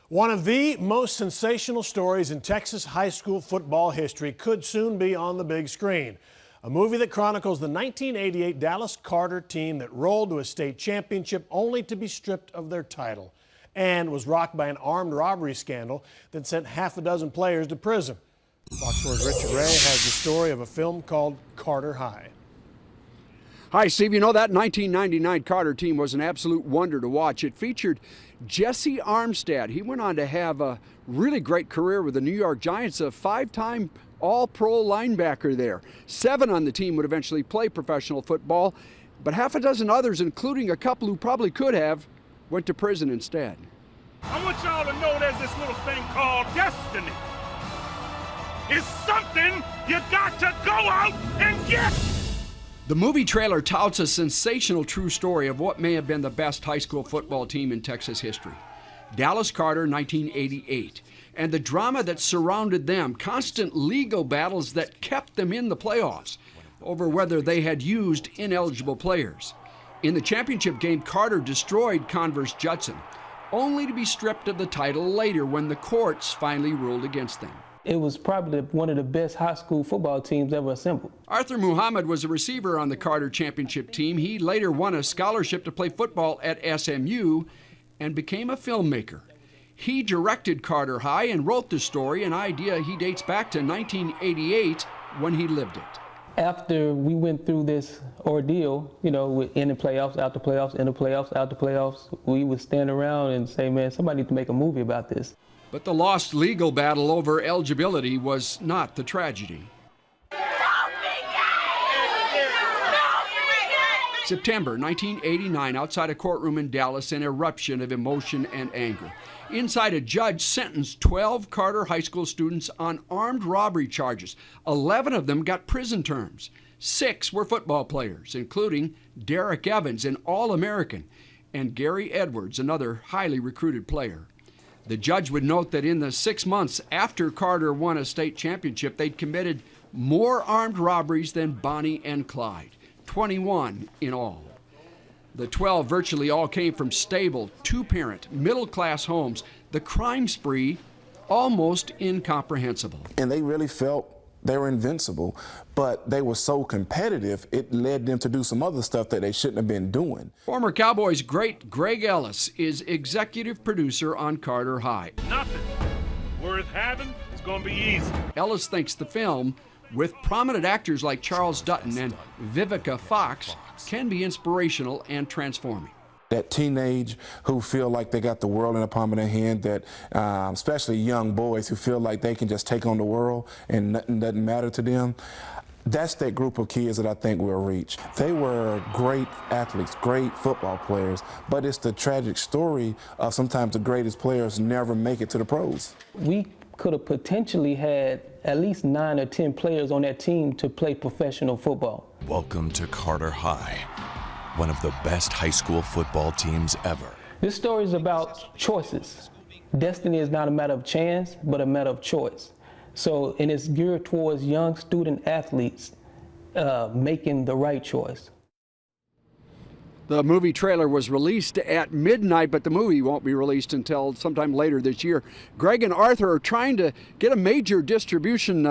One of the most sensational stories in Texas high school football history could soon be on the big screen. A movie that chronicles the 1988 Dallas Carter team that rolled to a state championship only to be stripped of their title and was rocked by an armed robbery scandal that sent half a dozen players to prison. Fox 4's Richard Ray has the story of a film called Carter High. Hi, Steve. You know, that 1999 Carter team was an absolute wonder to watch. It featured Jesse Armstead. He went on to have a really great career with the New York Giants, a five-time All-Pro linebacker there. 7 on the team would eventually play professional football, but half a dozen others, including a couple who probably could have, went to prison instead. I want y'all to know there's this little thing called destiny. It's something you got to go out and get. The movie trailer touts a sensational true story of what may have been the best high school football team in Texas history. Dallas Carter, 1988. And the drama that surrounded them, constant legal battles that kept them in the playoffs over whether they had used ineligible players. In the championship game, Carter destroyed Converse Judson, only to be stripped of the title later when the courts finally ruled against them. It was probably one of the best high school football teams ever assembled. Arthur Muhammad was a receiver on the Carter championship team. He later won a scholarship to play football at SMU and became a filmmaker. He directed Carter High and wrote the story, an idea he dates back to 1988 when he lived it. After we went through this ordeal, you know, in the playoffs, out the playoffs, in the playoffs, out the playoffs, we would stand around and say, man, somebody need to make a movie about this. But the lost legal battle over eligibility was not the tragedy. September 1989, outside a courtroom in Dallas, an eruption of emotion and anger. Inside, a judge sentenced 12 Carter High School students on armed robbery charges. 11 of them got prison terms. 6 were football players, including Derek Evans, an All-American, and Gary Edwards, another highly recruited player. The judge would note that in the 6 months after Carter won a state championship, they'd committed more armed robberies than Bonnie and Clyde, 21 in all. The 12 virtually all came from stable, 2-parent, middle-class homes. The crime spree, almost incomprehensible. And they really felt they were invincible, but they were so competitive, it led them to do some other stuff that they shouldn't have been doing. Former Cowboys great Greg Ellis is executive producer on Carter High. Nothing worth having is going to be easy. Ellis thinks the film, with prominent actors like Charles Dutton and Vivica Fox, can be inspirational and transforming. That teenage who feel like they got the world in the palm of their hand, that especially young boys who feel like they can just take on the world and nothing doesn't matter to them, that's that group of kids that I think we'll reach. They were great athletes, great football players, but it's the tragic story of sometimes the greatest players never make it to the pros. We could have potentially had at least 9 or 10 players on that team to play professional football. Welcome to Carter High, one of the best high school football teams ever. This story is about choices. Destiny is not a matter of chance, but a matter of choice. So, and it's geared towards young student athletes making the right choice. The movie trailer was released at midnight, but the movie won't be released until sometime later this year. Greg and Arthur are trying to get a major distribution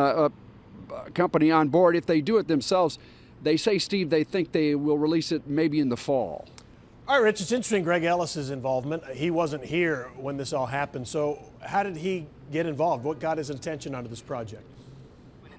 company on board. If they do it themselves, they say, Steve, they think they will release it maybe in the fall. All right, Rich, it's interesting Greg Ellis's involvement. He wasn't here when this all happened, so how did he get involved? What got his attention onto this project?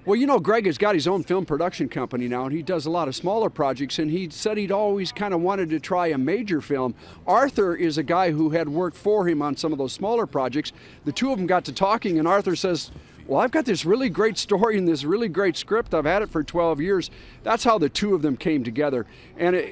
Well, you know, Greg has got his own film production company now, and he does a lot of smaller projects, and he said he'd always kind of wanted to try a major film. Arthur is a guy who had worked for him on some of those smaller projects. The two of them got to talking, and Arthur says, well, I've got this really great story and this really great script. I've had it for 12 years. That's how the two of them came together. And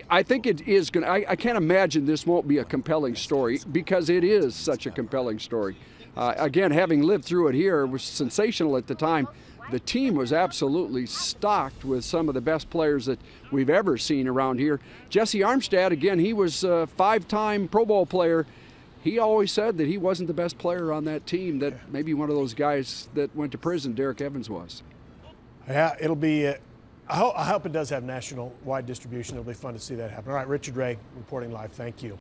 I think it is going to, I can't imagine this won't be a compelling story, because it is such a compelling story. Again, having lived through it here, it was sensational at the time. The team was absolutely stocked with some of the best players that we've ever seen around here. Jesse Armstead, again, he was a 5-time Pro Bowl player. He always said that he wasn't the best player on that team, that maybe one of those guys that went to prison, Derek Evans, was. Yeah, it'll be, I hope it does have national-wide distribution. It'll be fun to see that happen. All right, Richard Ray reporting live. Thank you.